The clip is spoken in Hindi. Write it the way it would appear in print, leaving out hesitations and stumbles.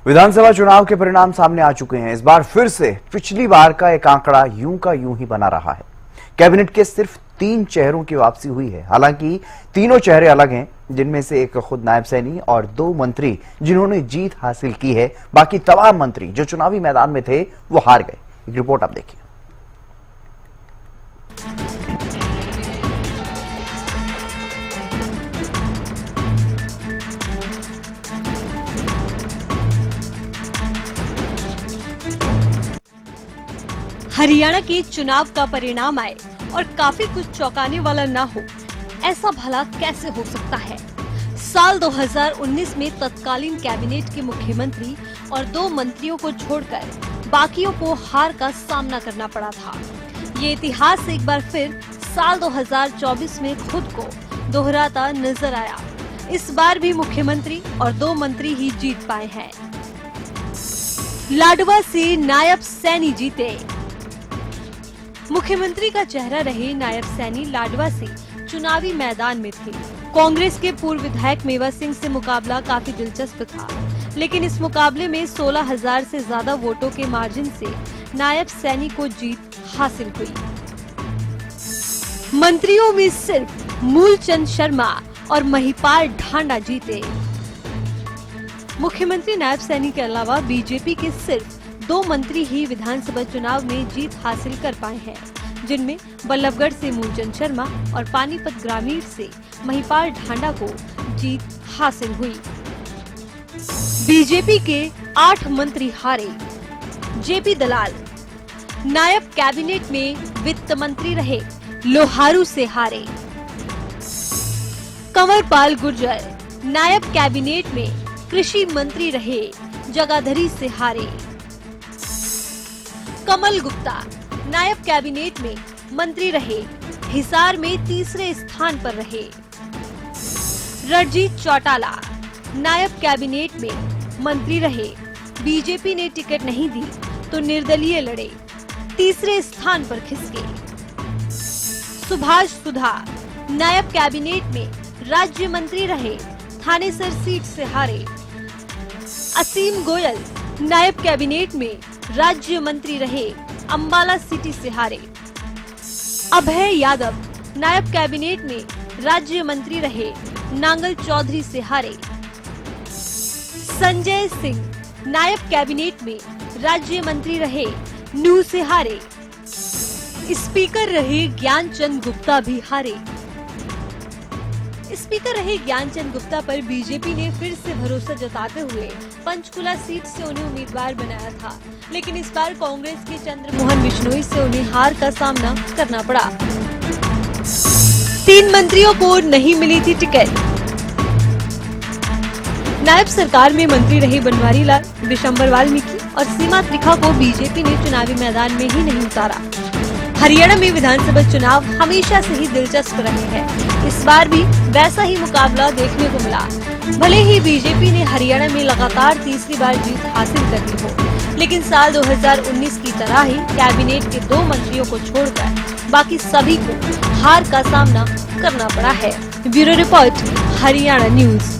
विधानसभा चुनाव के परिणाम सामने आ चुके हैं। इस बार फिर से पिछली बार का एक आंकड़ा यूं का यूं ही बना रहा है। कैबिनेट के सिर्फ 3 चेहरों की वापसी हुई है। हालांकि तीनों चेहरे अलग हैं, जिनमें से एक खुद नायब सैनी और 2 मंत्री जिन्होंने जीत हासिल की है। बाकी तमाम मंत्री जो चुनावी मैदान में थे वो हार गए। एक रिपोर्ट आप देखिए। हरियाणा के चुनाव का परिणाम आए और काफी कुछ चौंकाने वाला ना हो, ऐसा भला कैसे हो सकता है। साल 2019 में तत्कालीन कैबिनेट के मुख्यमंत्री और 2 मंत्रियों को छोड़कर बाकियों को हार का सामना करना पड़ा था। ये इतिहास एक बार फिर साल 2024 में खुद को दोहराता नजर आया। इस बार भी मुख्यमंत्री और 2 मंत्री ही जीत पाए हैं। लाडवा से नायब सैनी जीते। मुख्यमंत्री का चेहरा रहे नायब सैनी लाडवा से चुनावी मैदान में थे। कांग्रेस के पूर्व विधायक मेवा सिंह से मुकाबला काफी दिलचस्प था, लेकिन इस मुकाबले में 16,000 से ज्यादा वोटों के मार्जिन से नायब सैनी को जीत हासिल हुई। मंत्रियों में सिर्फ मूलचंद शर्मा और महिपाल ढांडा जीते। मुख्यमंत्री नायब सैनी के अलावा बीजेपी के सिर्फ 2 मंत्री ही विधानसभा चुनाव में जीत हासिल कर पाए हैं, जिनमें बल्लभगढ़ से मूलचंद शर्मा और पानीपत ग्रामीण से महिपाल ढांडा को जीत हासिल हुई। बीजेपी के 8 मंत्री हारे। जेपी दलाल नायब कैबिनेट में वित्त मंत्री रहे, लोहारू से हारे। कंवरपाल गुर्जर नायब कैबिनेट में कृषि मंत्री रहे, जगाधरी से हारे। कमल गुप्ता नायब कैबिनेट में मंत्री रहे, हिसार में तीसरे स्थान पर रहे। रणजीत चौटाला नायब कैबिनेट में मंत्री रहे, बीजेपी ने टिकट नहीं दी तो निर्दलीय लड़े, तीसरे स्थान पर खिसके। सुभाष सुधा नायब कैबिनेट में राज्य मंत्री रहे, थानेसर सीट से हारे। असीम गोयल नायब कैबिनेट में राज्य मंत्री रहे, अंबाला सिटी से हारे। अभय यादव नायब कैबिनेट में राज्य मंत्री रहे, नांगल चौधरी से हारे। संजय सिंह नायब कैबिनेट में राज्य मंत्री रहे, नूह से हारे। स्पीकर रहे ज्ञानचंद गुप्ता भी हारे। स्पीकर रहे ज्ञानचंद गुप्ता पर बीजेपी ने फिर से भरोसा जताते हुए पंचकुला सीट से उन्हें उम्मीदवार बनाया था, लेकिन इस बार कांग्रेस के चंद्रमोहन बिश्नोई से उन्हें हार का सामना करना पड़ा। 3 मंत्रियों को नहीं मिली थी टिकट। नायब सरकार में मंत्री रहे बनवारी लाल, बिशंबर वाल्मीकि और सीमा त्रिखा को बीजेपी ने चुनावी मैदान में ही नहीं उतारा। हरियाणा में विधानसभा चुनाव हमेशा से ही दिलचस्प रहे हैं। इस बार भी वैसा ही मुकाबला देखने को मिला। भले ही बीजेपी ने हरियाणा में लगातार तीसरी बार जीत हासिल कर ली हो, लेकिन साल 2019 की तरह ही कैबिनेट के 2 मंत्रियों को छोड़कर बाकी सभी को हार का सामना करना पड़ा है। Bureau report, Haryana news.